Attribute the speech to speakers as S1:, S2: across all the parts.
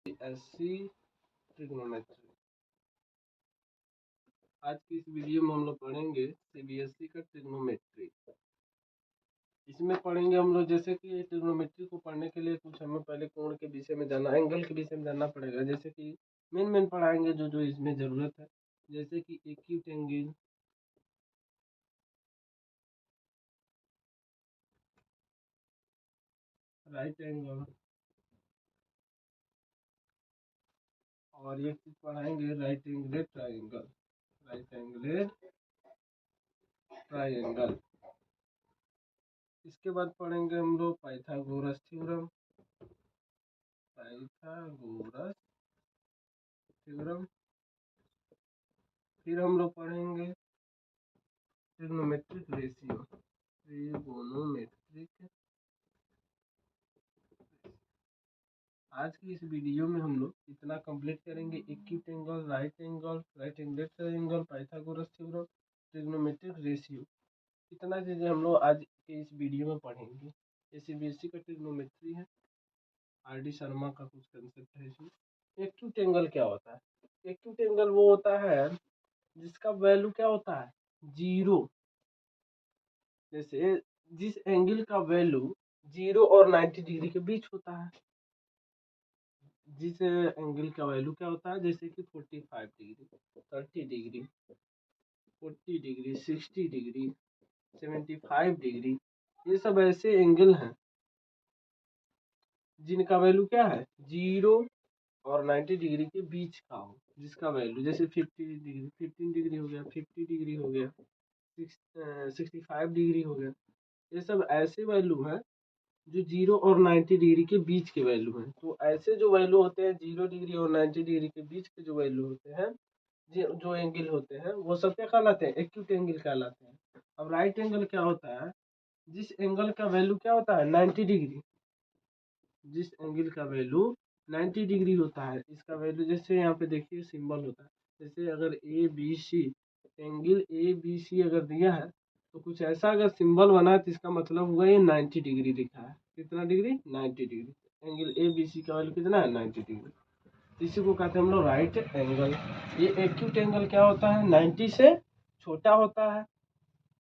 S1: CBSE trigonometry. आज की इस वीडियो में हम लोग पढ़ेंगे सीबीएसई का ट्रिग्नोमेट्री। इसमें पढ़ेंगे हम लोग जैसे कि ट्रिग्नोमेट्री को पढ़ने के लिए कुछ हमें पहले कोण के विषय में जानना, एंगल के विषय में जानना पड़ेगा। जैसे कि मेन पढ़ाएंगे जो जो इसमें ज़रूरत है, जैसे कि एक्यूट एंगल, राइट एंगल, और ये चीज पढ़ाएंगे right angle triangle. Right angle triangle. इसके बाद पढ़ेंगे हम लोग पाइथागोरस थ्योरम। Pythagoras theorem. फिर हम लोग पढ़ेंगे ट्रिग्नोमेट्रिक रेशियो। ट्रिगोनोमेट्रिक। आज की इस वीडियो में हम लोग इतना कंप्लीट करेंगे। Acute angle, right angle, right angle triangle, Pythagoras theorem, trigonometric ratio, इतना चीजें हम लोग आज के इस वीडियो में पढ़ेंगे। ये सीबीएसई का ट्रिग्नोमेट्री है। आर डी शर्मा का कुछ कंसेप्ट है इसमें। एक्यूट एंगल क्या होता है? एक्यूट एंगल वो होता है जिसका वैल्यू क्या होता है, जीरो। जैसे जिस एंगल का वैल्यू 0 और 90 डिग्री के बीच होता है। जिस एंगल का वैल्यू क्या होता है, जैसे कि 45 degree, 30 degree, 40 degree, 60 degree, 75 degree, ये सब ऐसे एंगल हैं जिनका वैल्यू क्या है, 0 और 90 डिग्री के बीच का हो। जिसका वैल्यू जैसे 50 डिग्री, 15 डिग्री हो गया, 50 डिग्री हो गया, 65 डिग्री हो गया। ये सब ऐसे वैल्यू हैं जो 0 और 90 डिग्री के बीच के वैल्यू हैं। तो ऐसे जो वैल्यू होते हैं 0 डिग्री और 90 डिग्री के बीच के जो वैल्यू होते हैं, जो एंगल होते हैं, वो सब क्या कहलाते हैं, एक्यूट एंगल कहलाते हैं। अब राइट एंगल क्या होता है, जिस एंगल का वैल्यू क्या होता है, 90 डिग्री। जिस एंगल का वैल्यू 90 डिग्री होता है, इसका वैल्यू जैसे यहाँ पे देखिए सिंबल होता है। जैसे अगर A B C, angle A B C अगर दिया है तो कुछ ऐसा अगर सिंबल बना है तो इसका मतलब हुआ ये 90 डिग्री लिखा है। कितना degree, 90 degree. Angle A B C का वैल्यू कितना है, 90 डिग्री। इसी को कहते हैं हम लोग राइट एंगल। ये एक्यूट एंगल क्या होता है, 90 से छोटा होता है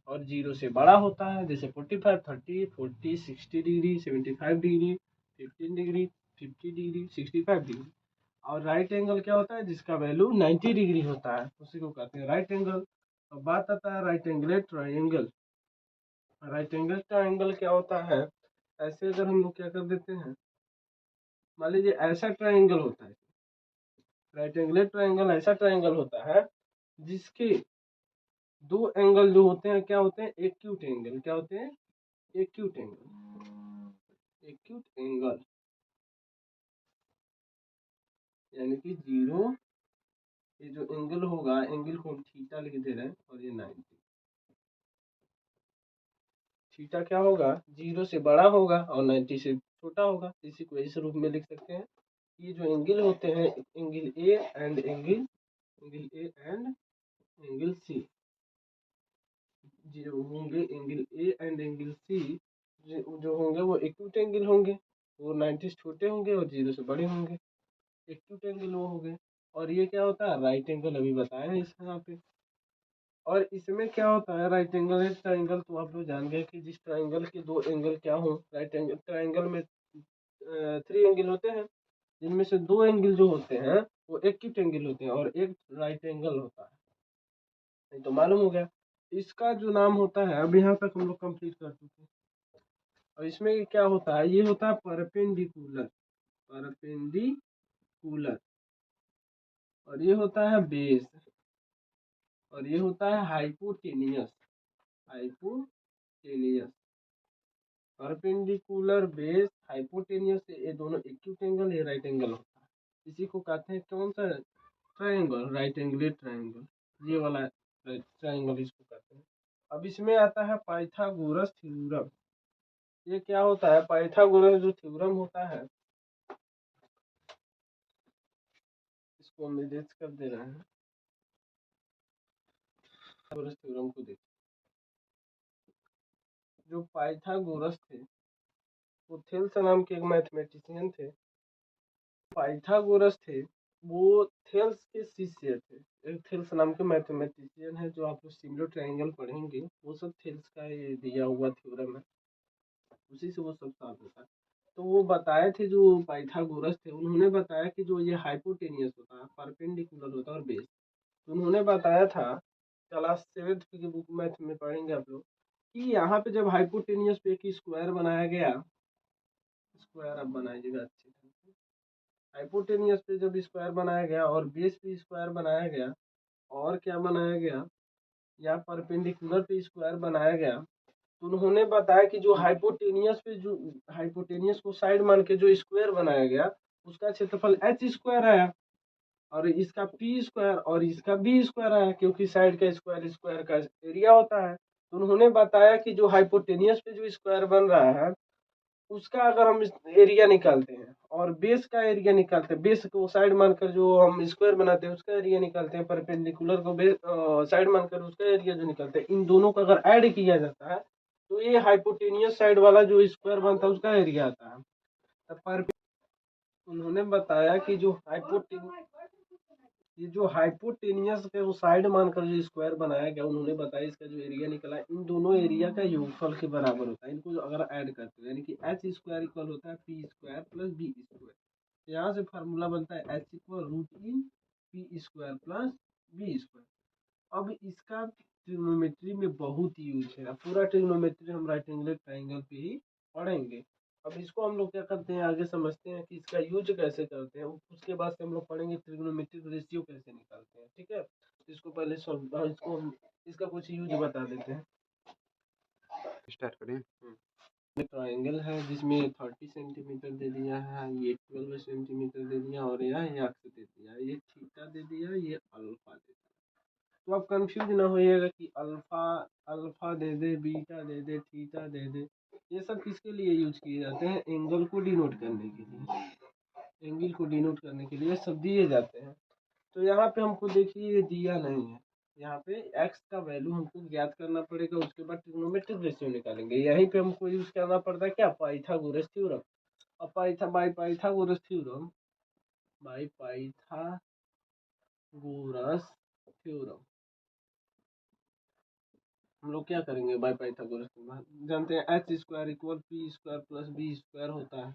S1: और 0 से बड़ा होता है। जैसे 45, 30, 40, 60 degree, 75 degree, 15 degree, 50 degree, 65 degree. और राइट एंगल क्या होता है, जिसका वैल्यू 90 डिग्री होता है, उसी को कहते हैं राइट एंगल। अब बात आता है right angle triangle. Right angle triangle क्या होता है, ऐसे अगर हम लोग क्या कर देते हैं, मान लीजिए ऐसा ट्रायंगल होता है। राइट एंगल ट्रायंगल ऐसा ट्रायंगल होता है जिसके दो एंगल जो होते हैं क्या होते हैं, एक्यूट एंगल। क्या होते हैं, एक्यूट एंगल। एक्यूट एंगल यानी कि 0, ये जो एंगल होगा, एंगल को हम थीटा लिख दे रहे हैं, और ये 90। थीटा क्या होगा, 0 से बड़ा होगा और 90 से छोटा होगा। इसी को इस रूप में लिख सकते हैं। ये जो एंगल होते हैं, angle A and angle C, जो होंगे angle A and angle C, जो होंगे वो एक्यूट एंगल होंगे। वो 90 से छोटे होंगे और 0 से बड़े होंगे। एक्यूट एंगल वो हो गए। और ये क्या होता है, राइट एंगल, अभी बताया है इस यहाँ पे। और इसमें क्या होता है, राइट एंगल है ट्राइंगल, तो आप लोग जान गए कि जिस ट्राइंगल के दो एंगल क्या हो, राइट एंगल ट्राइंगल में 3 एंगल होते हैं, जिनमें से 2 एंगल जो होते हैं वो एक्यूट एंगल होते हैं और एक राइट एंगल होता है। नहीं तो मालूम हो गया। इसका जो नाम होता है, अब यहाँ तक हम लोग कंप्लीट कर चुके हैं। और इसमें क्या होता है, ये होता है परपेंडिकुलर। परपेंडिकुलर। और ये होता है बेस। और ये होता है hypotenuse. Hypotenuse. Perpendicular, base, hypotenuse, ये दोनों एक्यूट एंगल, ये राइट एंगल होता है। इसी को कहते हैं कौन सा, ट्रायंगल, राइट एंगल ट्रायंगल। ये वाला ट्रायंगल इसको कहते हैं। अब इसमें आता है पाइथागोरस थ्योरम। ये क्या होता है, पाइथागोरस जो थ्योरम होता है, इसको हम निर्देश कर दे रहे हैं। पाइथागोरस थ्योरम को देखिए। जो पाइथागोरस थे, वो थेल्स नाम के एक मैथमेटिशियन थे। पाइथागोरस थे वो थेल्स के शिष्य थे। एक थेल्स नाम के मैथमेटिशियन है, जो आप लोग सिमिलर ट्रायंगल पढ़ेंगे वो सब थेल्स का ये दिया हुआ थ्योरम है, उसी से वो सब सॉल्व होता है। तो वो बताए थे जो पाइथागोरस थे, उन्होंने बताया कि जो ये हाइपोटेनियस होता है, परपेंडिकुलर होता है और बेस, तो उन्होंने बताया था, क्लास 7th की बुक मैथ में पढ़ेंगे आप लोग, कि यहाँ पे जब हाइपोटेनियस पे एक स्क्वायर बनाया गया, स्क्वायर अब बनाइएगा अच्छे से, हाइपोटेनियस पे जब स्क्वायर बनाया गया और बेस पे स्क्वायर बनाया गया, और क्या बनाया गया, या परपेंडिकुलर पे स्क्वायर बनाया गया, तो उन्होंने बताया कि जो हाइपोटेनियस पे जो हाइपोटेनियस को साइड मान के जो स्क्वायर बनाया गया, उसका क्षेत्रफल एच स्क्वायर आया, और इसका पी स्क्वायर और इसका बी स्क्वायर आया, क्योंकि साइड का स्क्वायर स्क्वायर का एरिया होता है। तो उन्होंने बताया कि जो हाइपोटेनियस पे जो स्क्वायर बन रहा है, उसका अगर हम एरिया निकालते हैं और बेस का एरिया निकालते हैं, बेस को साइड मानकर जो हम स्क्वायर बनाते हैं उसका एरिया निकालते हैं, परपेंडिकुलर को बेस साइड मानकर उसका एरिया जो निकालते हैं, इन दोनों का अगर ऐड किया जाता है तो ये हाइपोटेनियस साइड वाला जो स्क्वायर बनता है उसका एरिया आता है। तो पर उन्होंने बताया कि जो हाइपोटेनियस के वो साइड मानकर जो स्क्वायर बनाया गया, उन्होंने बताया इसका जो एरिया निकला इन दोनों एरिया का योगफल के बराबर होता है, इनको अगर ऐड करते हैं, यानी कि एच स्क्वायर इक्वल होता है p square plus B square. यहाँ से फार्मूला बनता है h equal root in p square plus B square. अब इसका ट्रिग्नोमेट्री में बहुत यूज है, पूरा ट्रिग्नोमेट्री हम राइट एंगल ट्राइंगल पे ही पढ़ेंगे। अब इसको हम लोग क्या करते हैं, आगे समझते हैं कि इसका यूज कैसे करते हैं, उसके बाद से हम लोग पढ़ेंगे ट्रिग्नोमेट्रिक रेशियो कैसे निकालते हैं। ठीक है, इसको पहले सॉल्व, इसका कुछ यूज बता देते हैं, स्टार्ट करें। ट्राइंगल है जिसमें 30 सेंटीमीटर दे दिया है, ये 12 सेंटीमीटर दे दिया, और यह एक्स दे दिया, ये थीटा दे दिया, ये अल्फा दे दिया। तो आप कंफ्यूज ना होइएगा कि अल्फा अल्फा दे दे, बीटा दे दे, थीटा दे दे, ये सब किसके लिए यूज किए जाते हैं, एंगल को डिनोट करने के लिए, एंगल को डिनोट करने के लिए सब दिए जाते हैं। तो यहाँ पे हमको देखिए ये दिया नहीं है, यहाँ पे x का वैल्यू हमको ज्ञात करना पड़ेगा, उसके बाद ट्रिग्नोमेट्रिक रेशियो निकालेंगे। यहीं पे हमको यूज करना पड़ता है क्या, पाइथागोरस थ्योरम। अब पाइथागोरस थ्योरम हम लोग क्या करेंगे, बाय पाइथागोरस थ्योरम जानते हैं H square equal P square plus B square होता है।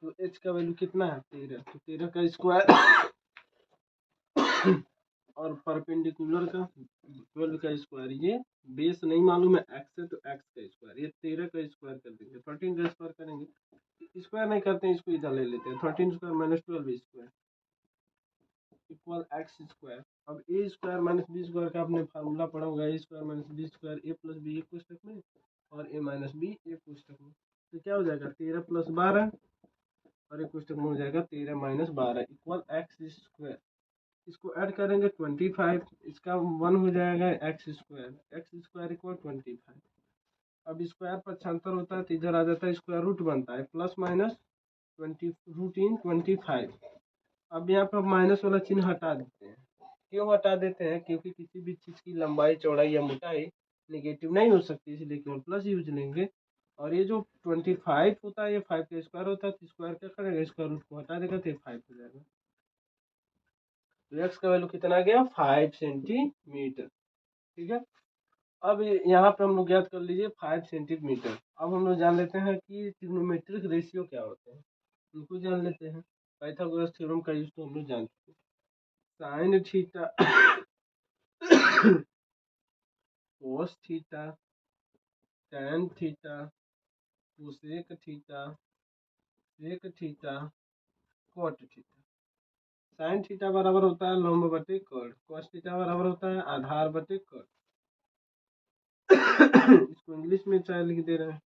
S1: तो एच का वैल्यू कितना है 13, तो 13 का स्क्वायर और परपेंडिकुलर का 12 का स्क्वायर, ये बेस नहीं मालूम है एक्स है तो एक्स का स्क्वायर, ये 13 का स्क्वायर कर देंगे, 13 का स्क्वायर करेंगे, स्क्वायर नहीं करते हैं इसको इधर ले लेते हैं, 13 square minus 12 square equal x square. अब ए स्क्वायर माइनस बी स्क्वायर का आपने फार्मूला पढ़ा होगा, ए स्क्वायर माइनस बी स्क्वायर, ए प्लस बी एक पुस्तक में और ए माइनस बी एक पुस्तक में, तो क्या हो जाएगा 13 प्लस 12 और एक पुस्तक में हो जाएगा 13 माइनस 12 इक्वल एक्स स्क्वायर। इसको ऐड करेंगे 25, इसका 1 हो जाएगा एक्स स्क्वायर इक्वल 25। अब स्क्वायर पक्षांतर होता है तो इधर आ जाता है, स्क्वायर रूट बनता है प्लस माइनस 20 रूट इन 25। अब यहाँ पर माइनस वाला चिन्ह हटा देते हैं, क्यों हटा देते हैं, क्योंकि किसी भी चीज़ की लंबाई चौड़ाई या मोटाई नेगेटिव नहीं हो सकती, इसलिए केवल प्लस यूज लेंगे। और ये जो 25 होता है ये 5 का स्क्वायर होता है, तो स्क्वायर क्या करेगा, स्क्वायर रूट को हटा देगा तो 5 हो जाएगा। तो एक्स का वैल्यू कितना आ गया 5 सेंटीमीटर। ठीक है, अब यहाँ पे हम लोग याद कर लीजिए 5 सेंटीमीटर। अब हम लोग जान लेते हैं कि ट्रिग्नोमेट्रिक रेशियो क्या होते हैं, उनको जान लेते हैं। पाइथागोरस थ्योरम का यूज तो हम लोग जान चुके, sine theta cos theta tan theta cosec theta sec theta cot theta. Sine theta बराबर होता है लंब बटे कर्ण, कॉस थीटा बराबर होता है आधार बटे कर्ण। इसको इंग्लिश में चाहे लिख दे रहे हैं,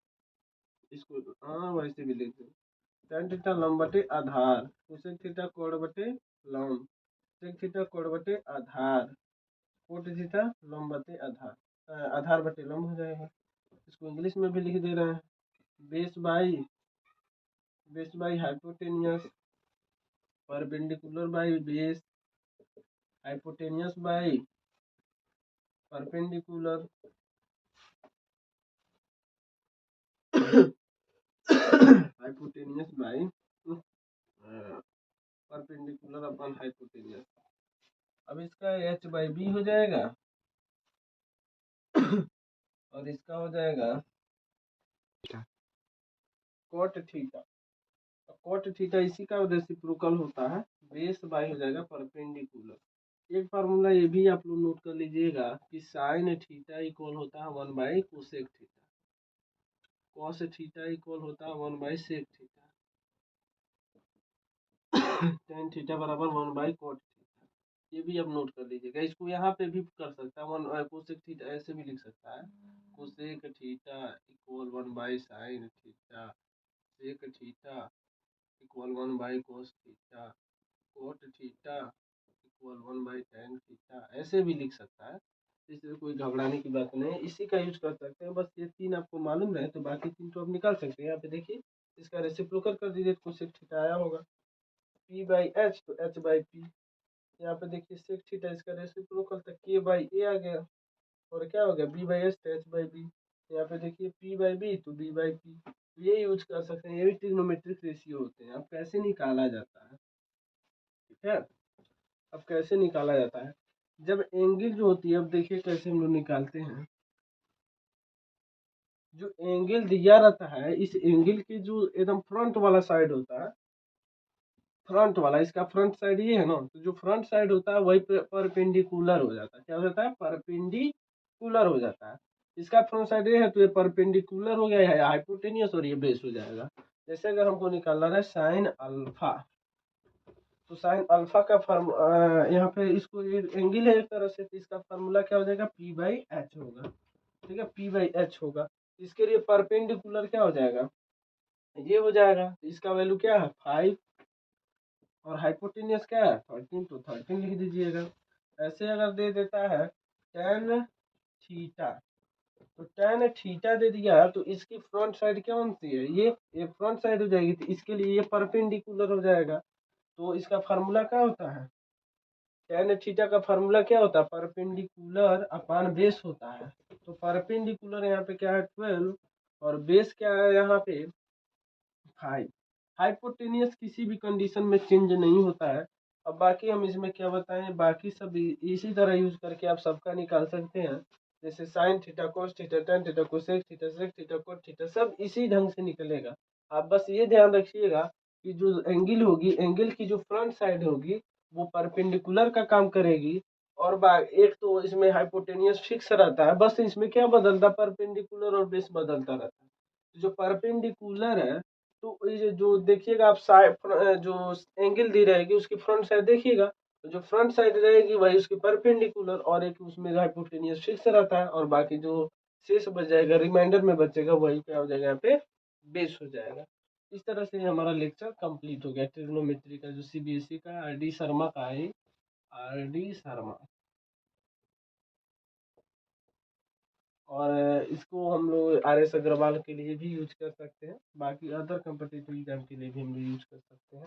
S1: इसको हाँ वैसे भी लिख दे। टैन थीटा लंब बटे आधार, कोसेक थीटा कोण बटे लंब, सेक थीटा कोण बटे आधार, कोट थीटा लंब बटे आधार, आधार बटे लंब हो जाएगा। इसको इंग्लिश में भी लिख दे रहे हैं, base by hypotenuse, perpendicular by base, hypotenuse by perpendicular, hypotenuse by perpendicular upon hypotenuse. अब इसका एच बाई बी हो जाएगा और इसका हो जाएगा कॉट थीटा। कॉट थीटा इसी का रेसिप्रोकल होता है, बेस बाई हो जाएगा परपेंडिकुलर। एक फार्मूला ये भी आप लोग नोट कर लीजिएगा कि साइन थीटा इक्वल होता है 1 by cosec theta, cos theta equal होता है 1 by sec theta, tan theta बराबर 1 बाई कॉट थीटा। ये भी आप नोट कर लीजिएगा। इसको यहाँ पे भी कर सकता है, 1 कोसेक थीटा ऐसे भी लिख सकता है, cosec theta equal 1 by sine theta, sec theta equal 1 by cos theta, cot theta equal 1 by tan theta, ऐसे भी लिख सकता है। इससे कोई घबराने की बात नहीं है, इसी का यूज कर सकते हैं। बस ये तीन आपको मालूम रहे तो बाकी तीन तो आप निकाल सकते हैं। यहाँ पे देखिए इसका रेसिप्रोकल कर दीजिए, कोसेक थीटा आया होगा पी बाई एच, तो एच बाई पी। यहाँ पे देखिए सेक थीटा इसका रेसिप्रोकल था के बाई ए आ गया, और क्या हो गया बी बाई एच तो एच बाई बी। यहाँ पे देखिए पी बाई बी तो बी बाई पी, ये यूज कर सकते हैं। ये भी ट्रिग्नोमेट्रिक रेशियो होते हैं। अब कैसे निकाला जाता है, ठीक है, अब कैसे निकाला जाता है, जब एंगल जो होती है, अब देखिए कैसे हम लोग निकालते हैं। जो एंगल दिया रहता है, इस एंगल की जो एकदम फ्रंट वाला साइड होता है, फ्रंट वाला, इसका फ्रंट साइड ये है ना, तो जो फ्रंट साइड होता है वही परपेंडिकुलर हो जाता है। क्या हो जाता है, परपेंडिकुलर हो जाता है। इसका फ्रंट साइड ये है तो ये परपेंडिकुलर हो गया है हाइपोटेनियस, और ये बेस हो जाएगा। जैसे अगर हमको निकालना है साइन अल्फा, तो साइन अल्फा का फॉर्म यहाँ पे इसको एंगल है एक तरह से, तो इसका फार्मूला क्या हो जाएगा पी बाई एच होगा, ठीक है, पी बाई एच होगा। इसके लिए परपेंडिकुलर क्या हो जाएगा, ये हो जाएगा। तो इसका वैल्यू क्या है 5, और हाइपोटेनियस क्या है 13, तो 13 लिख दीजिएगा। ऐसे अगर दे देता है टेन थीटा, तो टेन थीटा दे दिया, तो इसकी फ्रंट साइड कौन सी है, ये फ्रंट साइड हो जाएगी, तो इसके लिए ये परपेंडिकुलर हो जाएगा। तो इसका फार्मूला क्या होता है, टेन थीटा का फार्मूला क्या होता है, परपेंडिकुलर अपान बेस होता है। तो परपेंडिकुलर यहाँ पे क्या है 12, और बेस क्या है यहाँ पे 5। हाइपोटेनियस किसी भी कंडीशन में चेंज नहीं होता है। अब बाकी हम इसमें क्या बताएं, बाकी सब इसी तरह यूज करके आप सबका निकाल सकते हैं। जैसे sine theta, cos theta, tan theta, cosec theta, sec theta, cot theta, सब इसी ढंग से निकलेगा। आप बस ये ध्यान रखिएगा कि जो एंगल होगी, एंगल की जो फ्रंट साइड होगी वो परपेंडिकुलर का काम करेगी, और एक तो इसमें हाइपोटेनियस फिक्स रहता है, बस इसमें क्या बदलता है, परपेंडिकुलर और बेस बदलता रहता है। जो परपेंडिकुलर है, तो ये जो देखिएगा आप साइड, जो एंगल दी रहेगी उसकी फ्रंट साइड देखिएगा, तो जो फ्रंट साइड रहेगी वही उसकी परपेंडिकुलर, और एक उसमें हाइपोटेनियस फिक्स रहता है, और बाकी जो शेष बच जाएगा, रिमाइंडर में बचेगा, वही क्या हो जाएगा यहाँ पे बेस हो जाएगा। इस तरह से हमारा लेक्चर कंप्लीट हो गया ट्रिग्नोमेट्री का, जो सीबीएसई का आर डी शर्मा का है, आर डी शर्मा। और इसको हम लोग आर एस अग्रवाल के लिए भी यूज कर सकते हैं, बाकी अदर कम्पिटिटिव एग्जाम के लिए भी हम लोग यूज कर सकते हैं।